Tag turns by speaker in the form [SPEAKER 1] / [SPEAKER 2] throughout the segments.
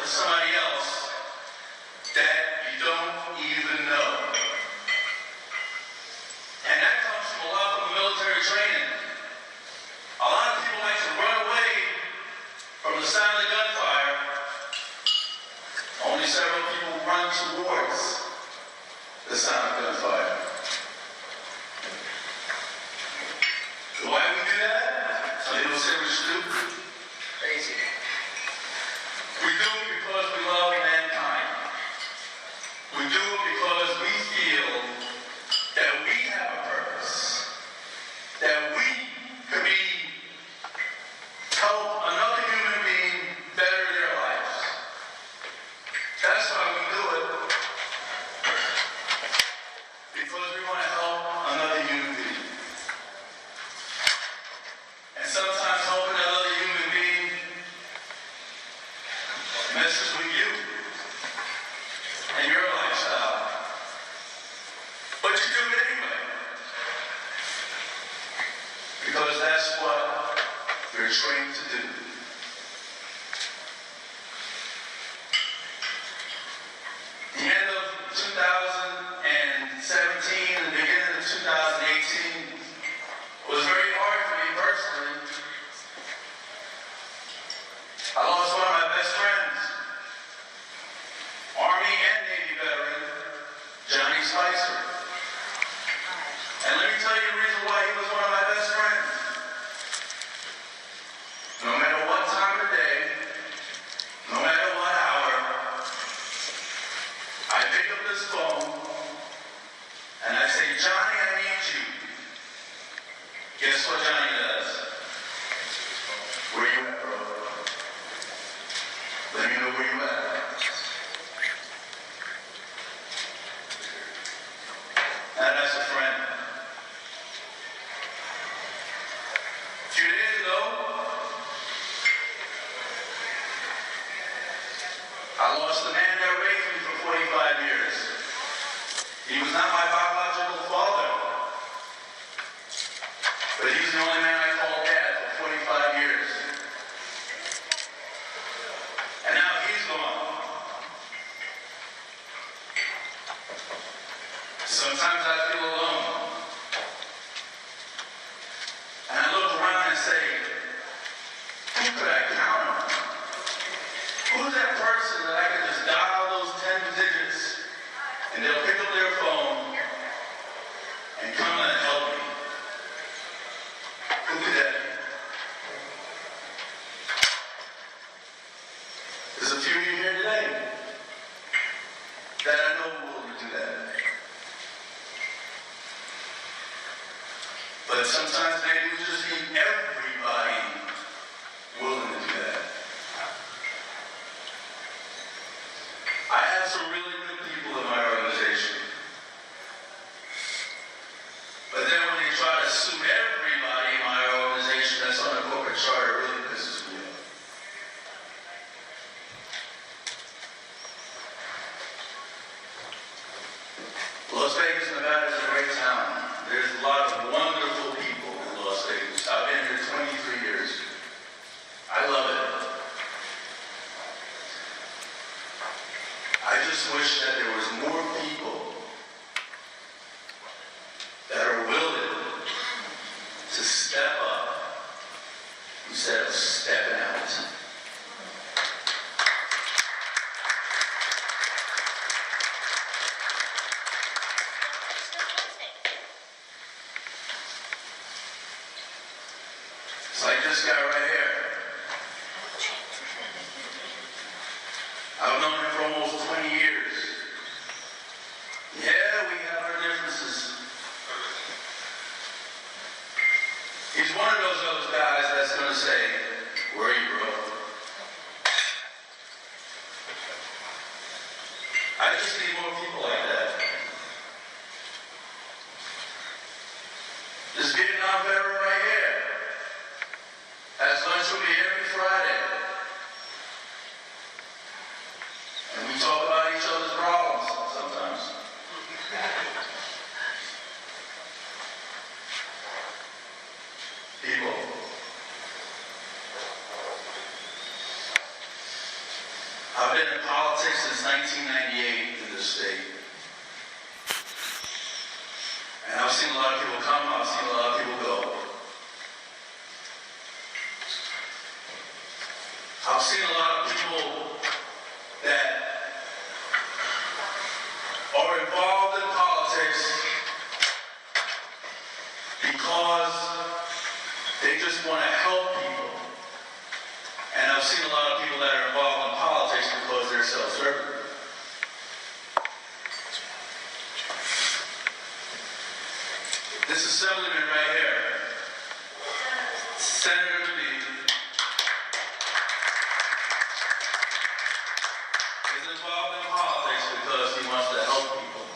[SPEAKER 1] somebody else that you don't even know. And that comes from a lot of military training. A lot of people like to run away from the sound of the gunfire. Only several people run towards the sound of gunfire. Why do we do that? Some people say we're stupid. Crazy. We do it because we love mankind. We do it because we feel that we have a purpose. That we could help another human being better their lives. That's why we do it. Because we want to help another human being. And sometimes helping another human being messes with you and your lifestyle. But you do it anyway. Because that's what you're trained to do. The end of 2017 and the beginning of 2018 was very hard for me personally. I lost one of my best friends, Army and Navy veteran, Johnny Spicer. And let me tell you the reason why he was one of my best friends. No matter what time of day, no matter what hour, I pick up this phone and I say, Johnny, I need you. Guess what Johnny does? Where you at, bro? Let me know where you at. Now that's a friend. A few days ago, I lost the man that raised me for 45 years. He was not my biological father, but he's the only man I called dad for 45 years. And now he's gone. Sometimes I feel alone. And I look around and say, who could I count on? Who's that person that I could just dial those 10 digits and they'll pick up their phone and come and help me? Who could that be? There's a few of you here today that I know will do that. But sometimes maybe we just need everybody willing to do that. I have some really good people in my organization. But then when they try to sue everybody in my organization that's on the corporate charter, it really pisses me off. Las Vegas, Nevada is a great town. There's a lot of wonderful people in Las Vegas. I've been here 23 years. I love it. I just wish that there was more people that are willing to step up instead of stepping out. It's like this guy right here. I've known him for almost 20 years. Yeah, we have our differences. He's one of those guys that's going to say, where are you, bro? I just need more people like that. This Vietnam veteran right here has lunch with me every Friday. And we talk about each other's problems sometimes. People. I've been in politics since 1998 in this state. And I've seen a lot of people come, I've seen a lot of people go. I've seen a lot of people that are involved in politics because they just want to help people. And I've seen a lot of people that are involved in politics because they're self-serving. This assemblyman right here, Senator Lee, is involved in politics because he wants to help people.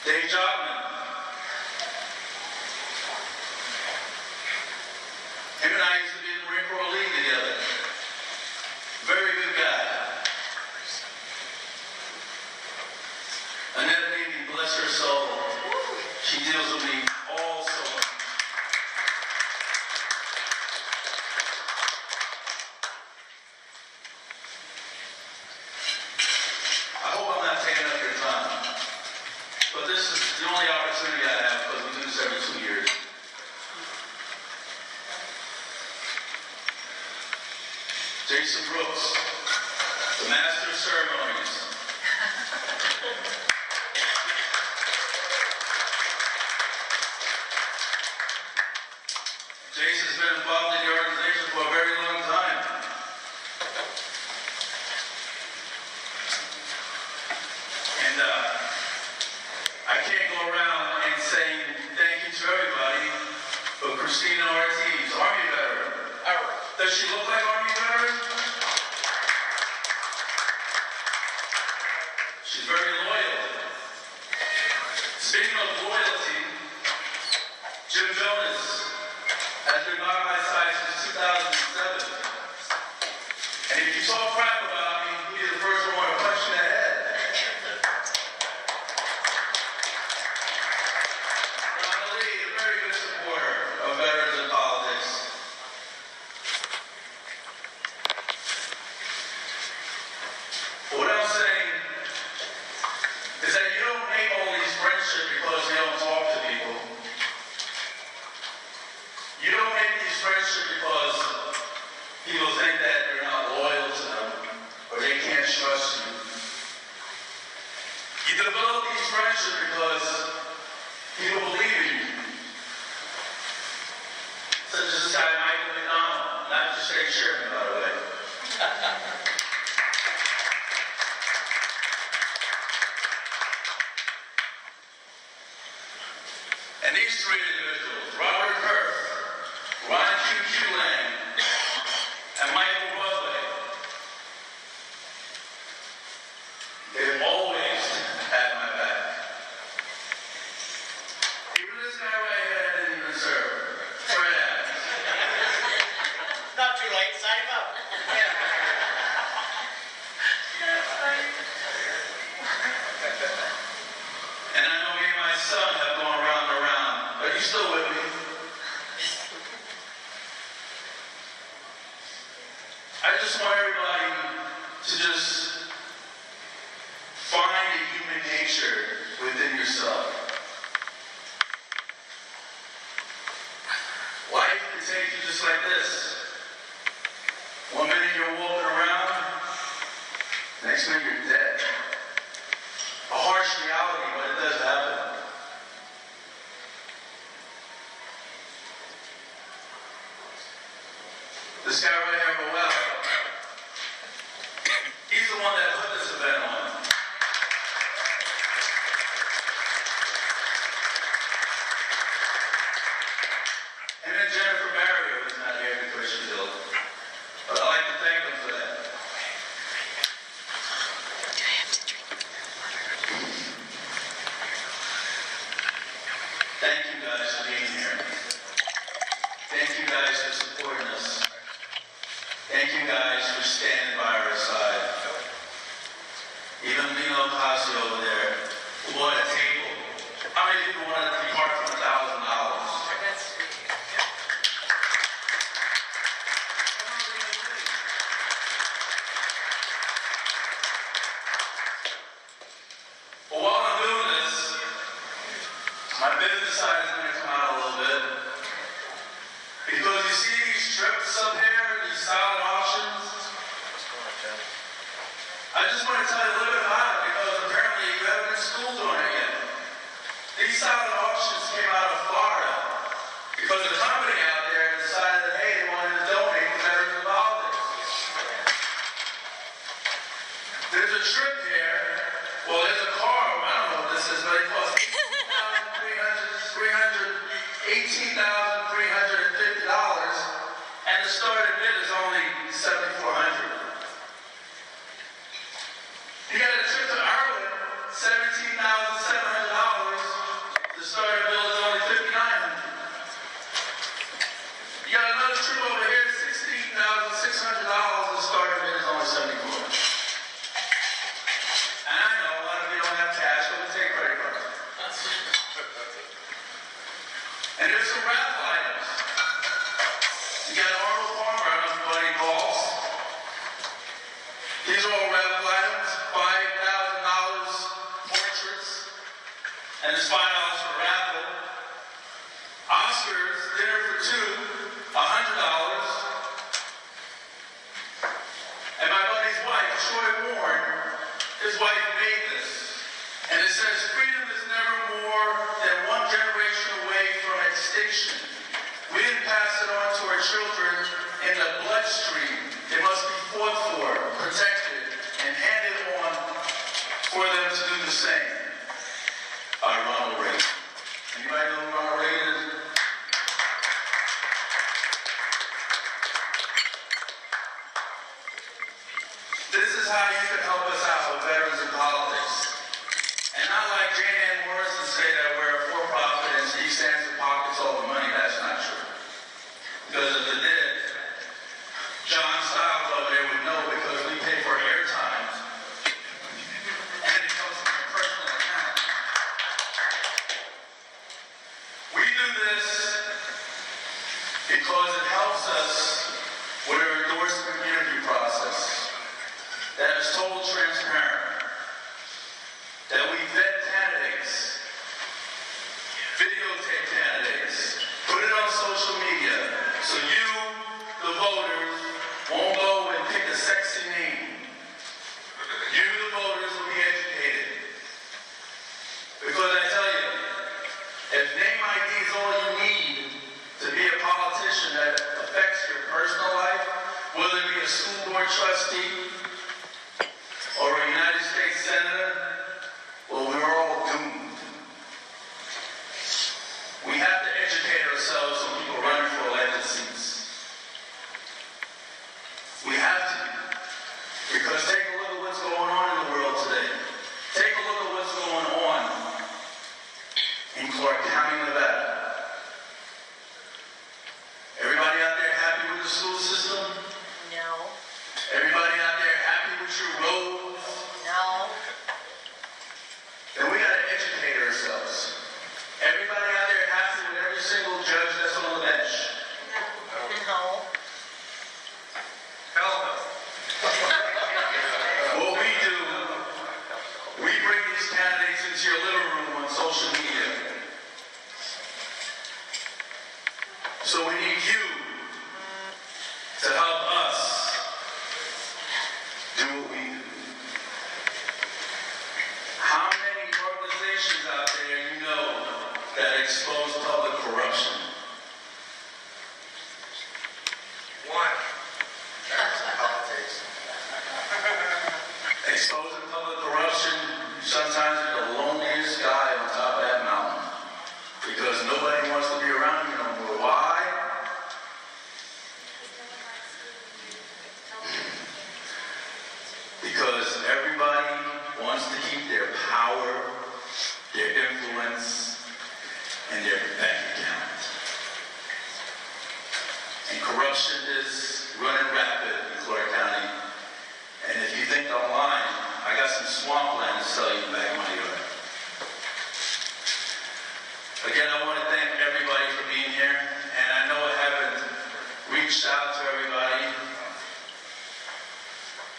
[SPEAKER 1] Dave Jobman, him and I used to be in the Marine Corps League together. Very good guy. Annette Levy, bless her soul. She deals with me all so much. I hope I'm not taking up your time, but this is the only opportunity I have because we do this every 2 years. Jason Brooks, the Master of Ceremonies. Jason's been involved in the organization for a very long time. And I can't go around and saying thank you to everybody, but Christina Ortiz, Army veteran. Does she look like Army veteran? She's very loyal. Speaking of loyalty, Jim Jonas has been by my side since 2007. And if you talk crap about me, he'll be the first one to punch you in the head. Ron Lee, a very good supporter of veterans in politics. What I'm saying is that you don't make all these friendships because you don't talk to people. You don't make these friendships because people think that you're not loyal to them or they can't trust you. You develop these friendships because people believe in you. Such as this guy, Michael McDonald, not just straight Sherman, by the way. And these three individuals, Robert Kurth, Ron Q. Lang, and Michael Broadway, they've always had my back. Even this guy right here that didn't even serve, Fred Adams.
[SPEAKER 2] Not too late, sign him up.
[SPEAKER 1] And I know me and my son have gone round and around. Are you still with me? I just want everybody to just find a human nature within yourself. Life can take you just like this. 1 minute you're walking around, next minute you're dead. A harsh reality, but it does happen. This guy right here, Roel, he's the one that put this event on. And then Jennifer Barrier, who's not here because she's ill. But I'd like to thank them for that. Thank you guys for being here. Thank you guys for supporting us. Thank you guys for standing by our side. Even Lino Ocasio over there, who bought a table. How many people wanted to be part for $1,000? starting bid is only $7,400. You got a trip to Ireland, $17,700. The starting bill is only $5,900. You got another trip over here, $16,600. The starting bid is only $74. And I know a lot of you don't have cash, but we take credit cards. And there's some raffle items. You got Arnold Palmer, everybody calls. These are all raffle items, $5,000 portraits, and it's $5 for raffle. Oscars, dinner for two, $100. And my buddy's wife, Troy Warren, his wife made this. And it says, freedom is never more than one generation away from extinction. We didn't pass it on to our children in the bloodstream. It must be fought for, protected, and handed on for them to do the same. Ronald Reagan. Anybody know who Ronald Reagan is? This is how you can help us out with veterans in politics. And not like Jane Ann Morrison say that we're a for-profit and Steve Sanson pockets all the money. That's not true. Because if it did, John Stiles over there would know because we pay for airtime. And it comes from a personal account. We do this because it helps us with our endorsement interview process. That is total transparent. That we vet candidates, videotape candidates, put it on social media, so you, the voters, won't go and pick a sexy name. You, the voters, will be educated. Because I tell you, if name ID is all you need to be a politician that affects your personal life, whether it be a school board trustee or a United States Senator, well, we're all doomed. We have to educate ourselves when people running for elected seats. We have to. Because take a look at what's going on in the world today. Take a look at what's going on in Clark County, Nevada. Everybody out there happy with the school system?
[SPEAKER 3] No.
[SPEAKER 1] Everybody out there happy with your roads?
[SPEAKER 3] No.
[SPEAKER 1] Then we got to educate ourselves. Everybody out there happy with every single judge that's on the bench?
[SPEAKER 3] No.
[SPEAKER 1] Hell no. What we do, we bring these candidates into your living room on social media. So we need you to help us do what we do. How many organizations out there you know that expose public corruption? One. Politics. Exposing public corruption, sometimes you're the loneliest guy on top of that mountain. Because nobody wants to be around you no more. Why? Because everybody wants to keep their power, their influence, and their bank account. And corruption is running rapid in Clark County. And if you think I'm lying, I got some swampland to sell you back in my yard. Again, I want to thank everybody for being here. And I know I haven't reached out to everybody.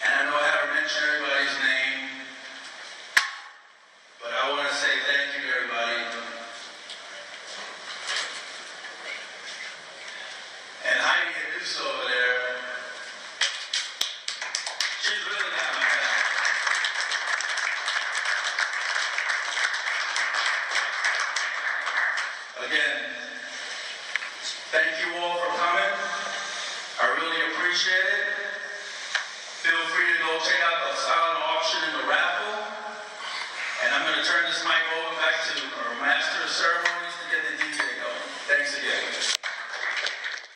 [SPEAKER 1] And I know I haven't mentioned everybody's name. But I want to say thank you to everybody. And Heidi Aduso over there